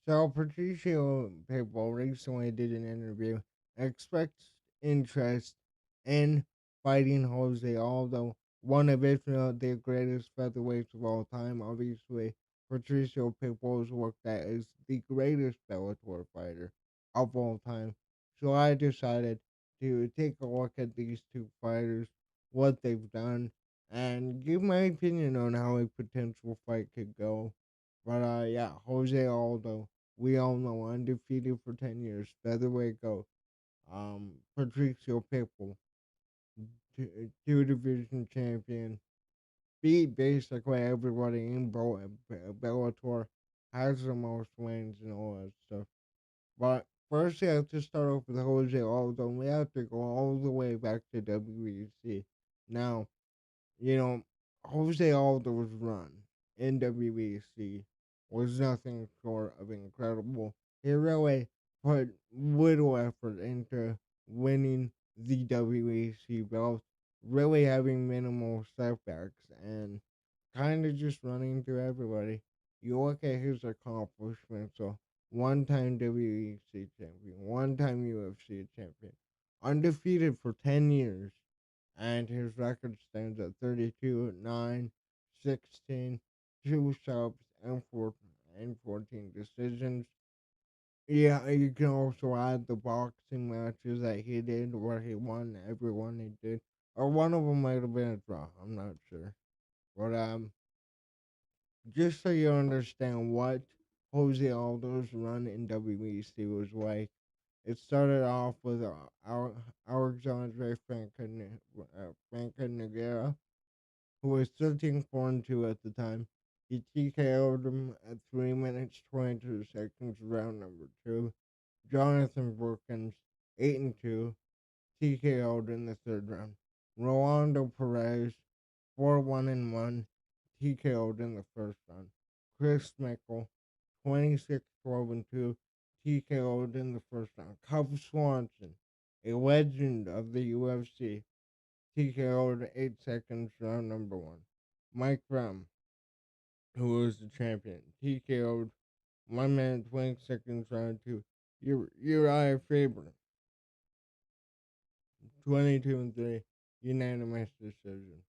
So Patricio Pitbull recently did an interview and expressed interest in fighting Jose Aldo, one of if not the greatest featherweights of all time. Obviously, Patricio Pitbull is looked at as the greatest Bellator fighter of all time. So I decided to take a look at these two fighters, what they've done, and give my opinion on how a potential fight could go. But yeah, Jose Aldo, we all know, undefeated for 10 years, featherweight GOAT. Patricio Pitbull, two division champion, beat basically everybody in Bellator, has the most wins and all that stuff. But first, you have to start off with Jose Aldo. We have to go all the way back to WEC. Now, you know, Jose Aldo's run in WBC was nothing short of incredible. He really put little effort into winning the WBC belt, really having minimal setbacks, and kind of just running through everybody. You look at his accomplishments, so one time WBC champion, one time UFC champion, undefeated for 10 years, and his record stands at 32, 9, 16, 2 subs, and 14 decisions. Yeah, you can also add the boxing matches that he did where he won every one he did. Or one of them might have been a draw, I'm not sure. But just so you understand what Jose Aldo's run in WBC was like, it started off with Alexandre Franca who was 13 4 and 2 at the time. He TKO'd him at 3 minutes 22 seconds, round number 2. Jonathan Brookins, 8 and 2, TKO'd in the third round. Rolando Perez, 4 1 and 1, TKO'd in the first round. Chris Mickle, 26 12 and 2, TKO'd in the first round. Cub Swanson, a legend of the UFC, TKO'd 8 seconds, round number 1. Mike Ram, who was the champion, TKO'd 1 minute 20 seconds, round 2. Uriah Faber, 22 and 3, unanimous decision.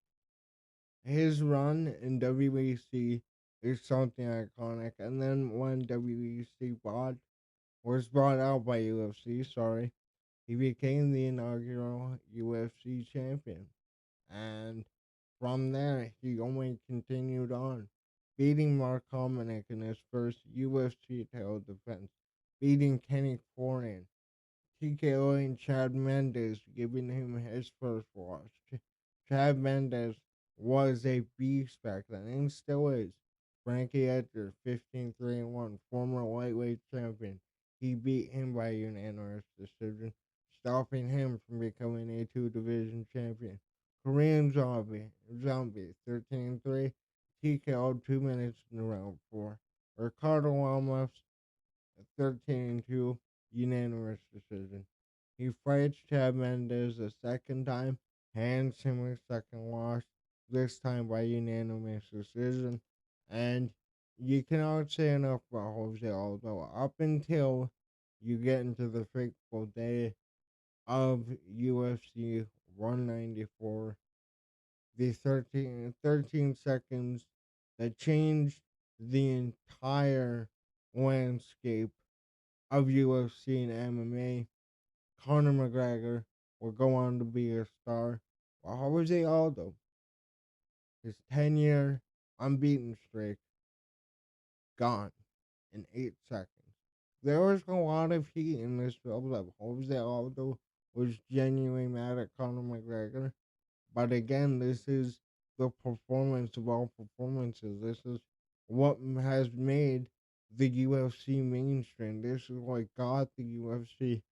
His run in WEC is something iconic, and then when WEC was bought out by UFC, sorry, he became the inaugural UFC champion. And from there, he only continued on, beating Mark Hominick in his first UFC title defense, beating Kenny Florian, TKOing Chad Mendes, giving him his first loss. Chad Mendes was a beast back then and still is. Frankie Edgar, 15-3 and 1, former lightweight champion. He beat him by unanimous decision, stopping him from becoming a two division champion. Korean Zombie, 13-3, TKO'd 2 minutes in round 4. Ricardo Almas, 13-2, unanimous decision. He fights Chad Mendes a second time, hands him a second loss, this time by unanimous decision. And you cannot say enough about Jose Aldo up until you get into the fateful day of UFC 194, the 13 seconds that changed the entire landscape of UFC and MMA. Conor McGregor will go on to be a star, while Jose Aldo, his 10-year unbeaten streak, gone in 8 seconds. There was a lot of heat in this build up. Jose Aldo was genuinely mad at Conor McGregor, but again, this is the performance of all performances. This is what has made the UFC mainstream. This is what got the UFC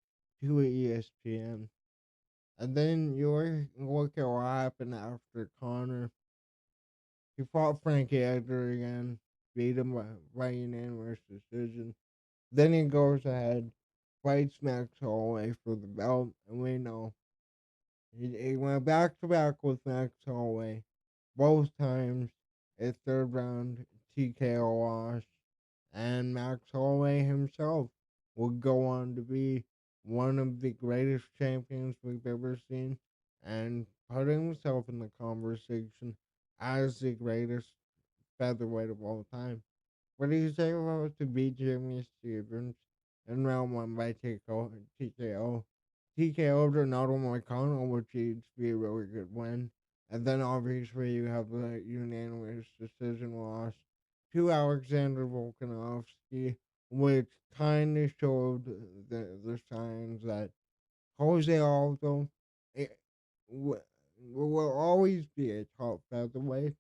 to ESPN. And then you look at what happened after Connor. He fought Frankie Edgar again, beat him by unanimous decision. Then he goes ahead, fights Max Holloway for the belt, and we know he went back to back with Max Holloway, both times a third round TKO loss. And Max Holloway himself would go on to be one of the greatest champions we've ever seen and put himself in the conversation as the greatest featherweight of all time. But he's able to beat Jimmy Stevens in round one by TKO. TKO to Nato Moicano, which needs to be a really good win. And then obviously you have the unanimous decision loss to Alexander Volkanovski, which kind of showed the signs that Jose Aldo it, will always be a top featherweight,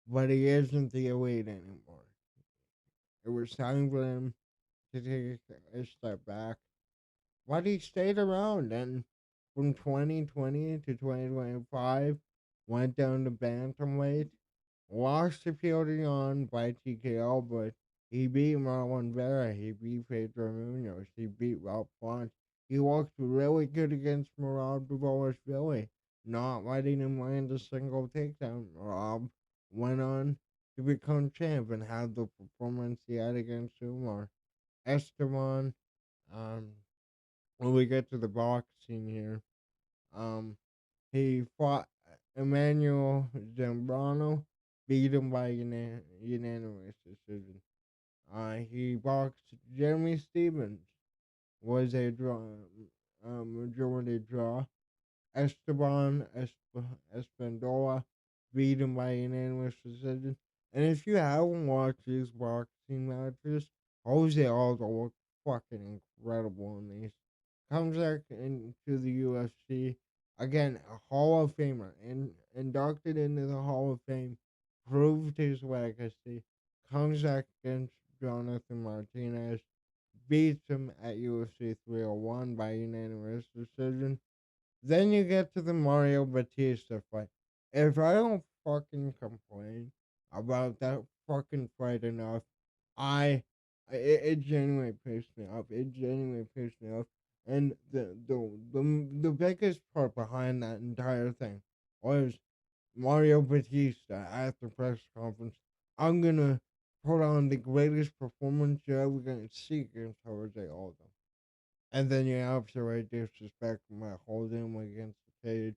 but he isn't the elite anymore. It was time for him to take a step back. But he stayed around and from 2020 to 2025 went down to bantamweight, lost to Piotr by TKO, but he beat Marlon Vera, he beat Pedro Munoz, he beat Ralph Font. He looked really good against Merab Dvalishvili, not letting him land a single takedown. Merab went on to become champ and had the performance he had against Umar. Esteban, um, when we get to the boxing here, um, he fought Emmanuel Zambrano, beat him by unanimous decision. He boxed Jeremy Stevens, was a majority draw. Espandola beat him by unanimous decision. And if you haven't watched these boxing matches, Jose Aldo looked fucking incredible in these. Comes back into the UFC again, a Hall of Famer, inducted into the Hall of Fame, proved his legacy. Comes back against Jonathan Martinez, beats him at UFC 301 by unanimous decision. Then you get to the Mario Batista fight. If I don't fucking complain about that fucking fight enough, it genuinely pissed me off. It genuinely pissed me off. And the biggest part behind that entire thing was Mario Batista at the press conference. I'm gonna put on the greatest performance you're ever gonna see against Jose Aldo. And then you absolutely disrespect my holding him against the cage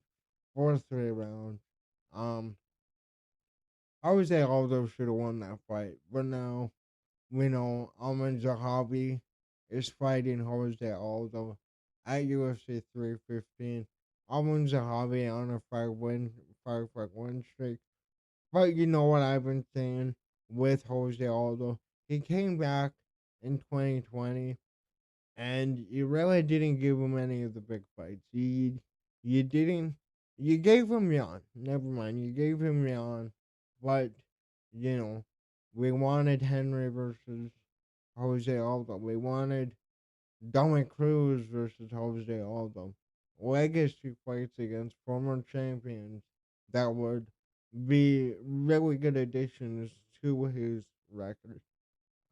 for 3 rounds. Um, I would say Aldo should have won that fight, but now we know Amin Zahabi is fighting Jose Aldo at UFC 315. Amin Zahabi on a five win streak. But you know what I've been saying with Jose Aldo? He came back in 2020 and you really didn't give him any of the big fights. You didn't. You gave him Jan. Never mind. You gave him Jan, but you know we wanted Henry versus Jose Aldo. We wanted Dominic Cruz versus Jose Aldo. Legacy fights against former champions that would be really good additions to his record.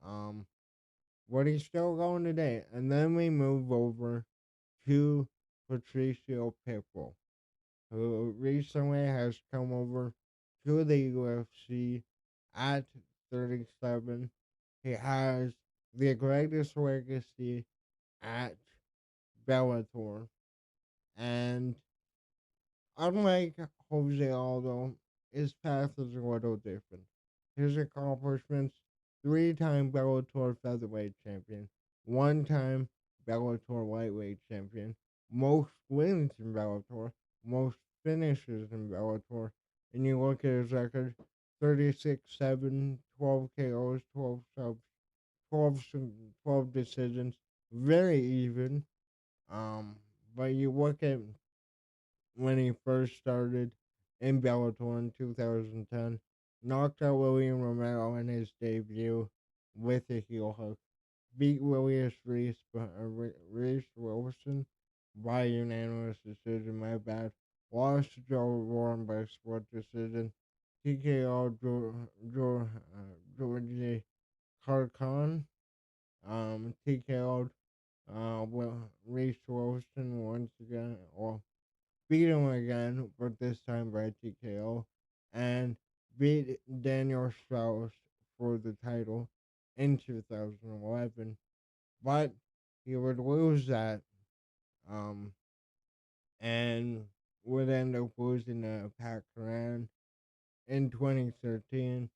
Um, but he's still going today. And then we move over to Patricio Pitbull, who recently has come over to the UFC at 37. He has the greatest legacy at Bellator. And unlike Jose Aldo, his path is a little different. His accomplishments: 3 time Bellator featherweight champion, 1 time Bellator lightweight champion, most wins in Bellator, most finishes in Bellator. And you look at his record: 36-7, 12 KOs, 12 subs, 12 decisions, very even. Um, but you look at when he first started in Bellator in 2010. Knocked out William Romero in his debut with a heel hook. Beat Reese Wilson by unanimous decision. My bad. Lost to Joe Warren by split decision. TKO Georgie Karkan. TKO'd Reese Wilson once again. Well, beat him again, but this time by TKO, and beat Daniel Strauss for the title. in 2011, but he would lose that, um, and would end up losing to Pat Curran in 2013.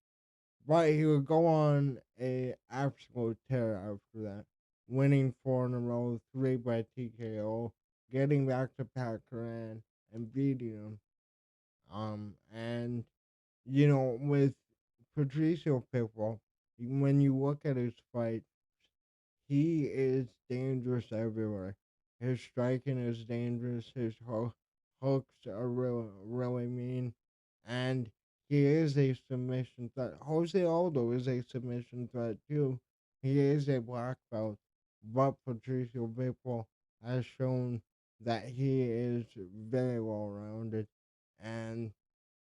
But he would go on a absolute tear after that, winning four in a row, three by TKO, getting back to Pat Curran and beating him. And with Patricio Pitbull, when you look at his fight, he is dangerous everywhere. His striking is dangerous. His hooks are really mean, and he is a submission threat. Jose Aldo is a submission threat too. He is a black belt, but Patricio Pitbull has shown that he is very well rounded, and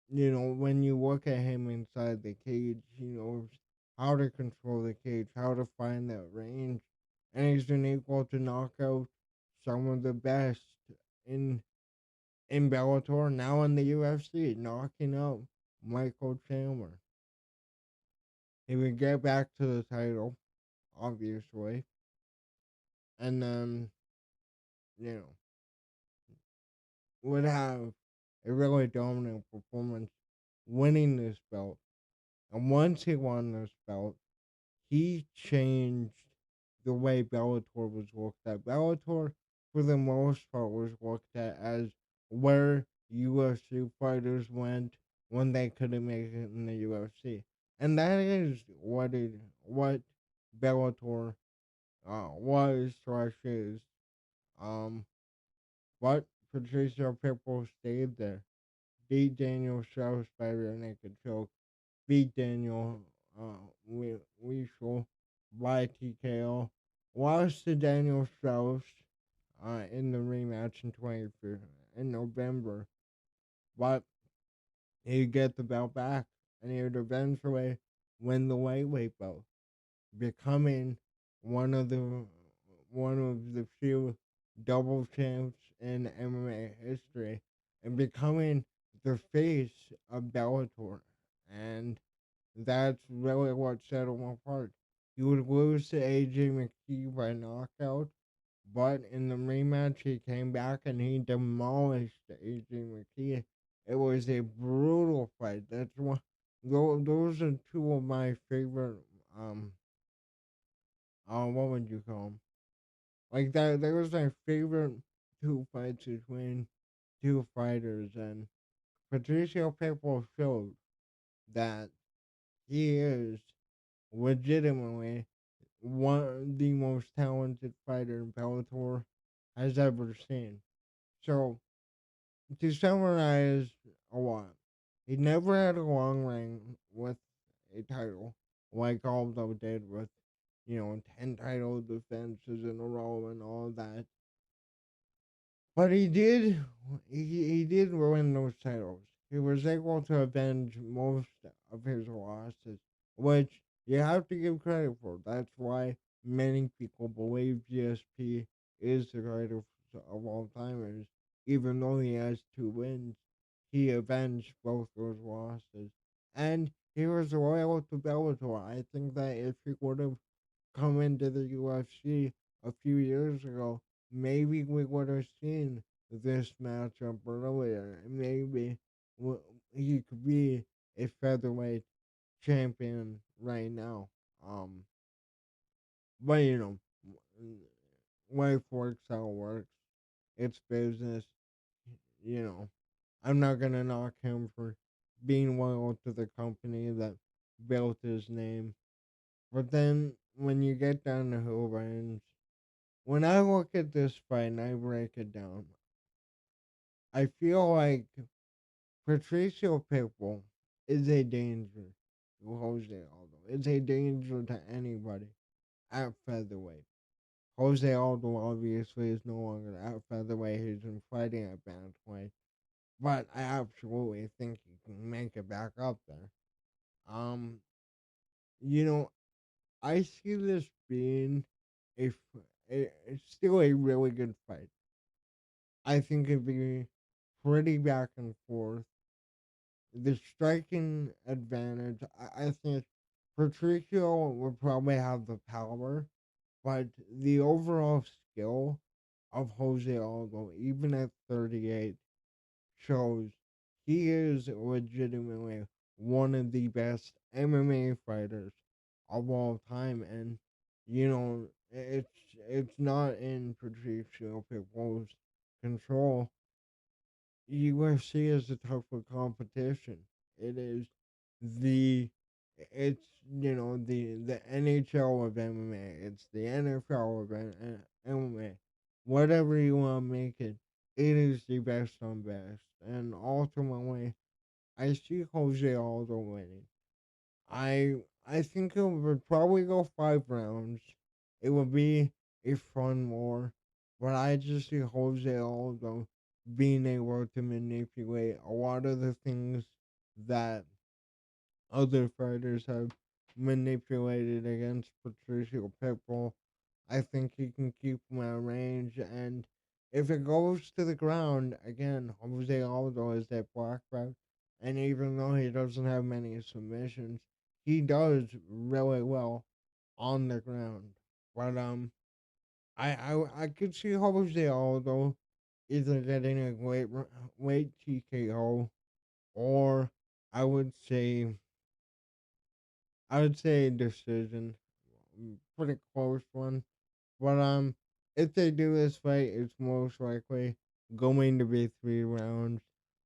when you look at him inside the cage, he knows how to control the cage, how to find that range, and he's been able to knock out some of the best in in Bellator, now in the UFC, knocking out Michael Chandler. He would get back to the title, obviously, and then you know would have a really dominant performance, winning this belt. And once he won this belt, he changed the way Bellator was looked at. Bellator, for the most part, was looked at as where UFC fighters went when they couldn't make it in the UFC, and that is what Bellator was slash is. Um, but Patricio Pitbull stayed there, beat Daniel Strauss by rear naked choke, beat Daniel Weishel by TKO, lost to Daniel Strauss in the rematch in November, but he'd get the belt back and he would eventually win the lightweight belt, becoming one of the one of the few double champs in MMA history and becoming the face of Bellator. And that's really what set him apart. He would lose to AJ McKee by knockout, but in the rematch he came back and he demolished AJ McKee. It was a brutal fight. That's one. Those are two of my favorite. What would you call them? Like that. That was my favorite two fights between two fighters, and Patricio Pitbull showed that he is legitimately one of the most talented fighter Bellator has ever seen. So to summarize a lot, he never had a long reign with a title like Aldo did with 10 title defenses in a row and all that. But he did win those titles. He was able to avenge most of his losses, which you have to give credit for. That's why many people believe GSP is the greatest of all timers. Even though he has two wins, he avenged both those losses. And he was loyal to Bellator. I think that if he would have come into the UFC a few years ago, maybe we would have seen this matchup earlier. Maybe he could be a featherweight champion right now. Um, but life works how it works. It's business. You know, I'm not gonna knock him for being loyal to the company that built his name. But then when you get down to who wins, when I look at this fight and I break it down, I feel like Patricio Pitbull is a danger to Jose Aldo. It's a danger to anybody at featherweight. Jose Aldo obviously is no longer at featherweight. He's been fighting at bantamweight, but I absolutely think he can make it back up there. Um, you know, I see this being a, it's still a really good fight. I think it'd be pretty back and forth. The striking advantage, I think Patricio would probably have the power, but the overall skill of Jose Aldo, even at 38, shows he is legitimately one of the best MMA fighters of all time, and it's not in Patricio Pitbull's control. UFC is a tougher competition. It is the it's the NHL of MMA. It's the NFL of MMA. Whatever you want to make it, it is the best on best. And ultimately, I see Jose Aldo winning. I think it would probably go 5 rounds. It would be a fun war, but I just see Jose Aldo being able to manipulate a lot of the things that other fighters have manipulated against Patricio Pitbull. I think he can keep him at range, and if it goes to the ground, again, Jose Aldo is that black belt, and even though he doesn't have many submissions, he does really well on the ground. But I could see Jose Aldo either getting a late TKO, or I would say I would say decision, pretty close one. But if they do this fight, it's most likely going to be 3 rounds.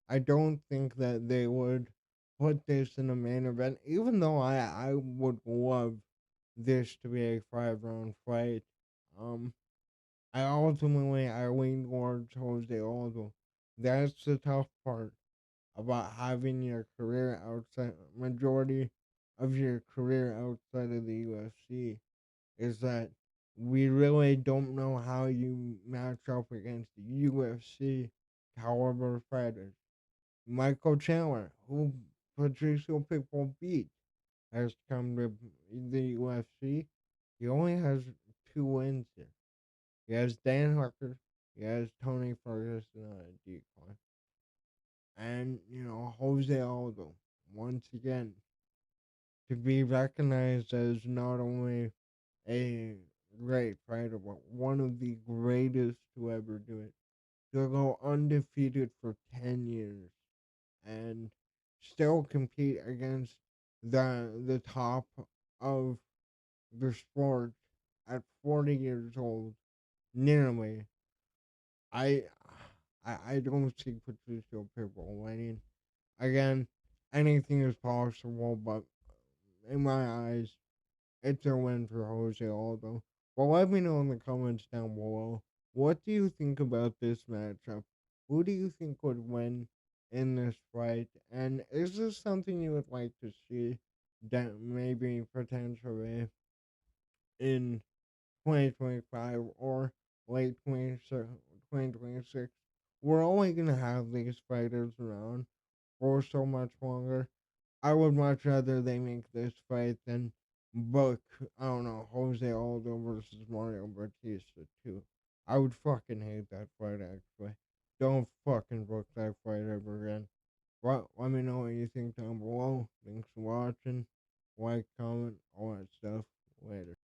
I don't think that they would put this in a main event, even though I would love this to be a 5 round fight. Um, I lean towards Jose Aldo. That's the tough part about having your career outside majority of your career outside of the UFC is that we really don't know how you match up against the UFC caliber fighters. Michael Chandler, who Patricio Pitbull beat, has come to the UFC. He only has 2 wins here. He has Dan Hooker, he has Tony Ferguson on a decline, and Jose Aldo once again to be recognized as not only a great fighter, but one of the greatest to ever do it. To go undefeated for 10 years and still compete against the top of the sport at 40 years old, nearly. I I don't see Patricio Pitbull winning. Again, anything is possible, but in my eyes, it's a win for Jose Aldo. Well, let me know in the comments down below. What do you think about this matchup? Who do you think would win in this fight? And is this something you would like to see that maybe potentially in 2025 or late 2026? We're only going to have these fighters around for so much longer. I would much rather they make this fight than book, I don't know, Jose Aldo versus Mario Batista too. I would fucking hate that fight actually. Don't fucking book that fight ever again. But let me know what you think down below. Thanks for watching. Like, comment, all that stuff. Later.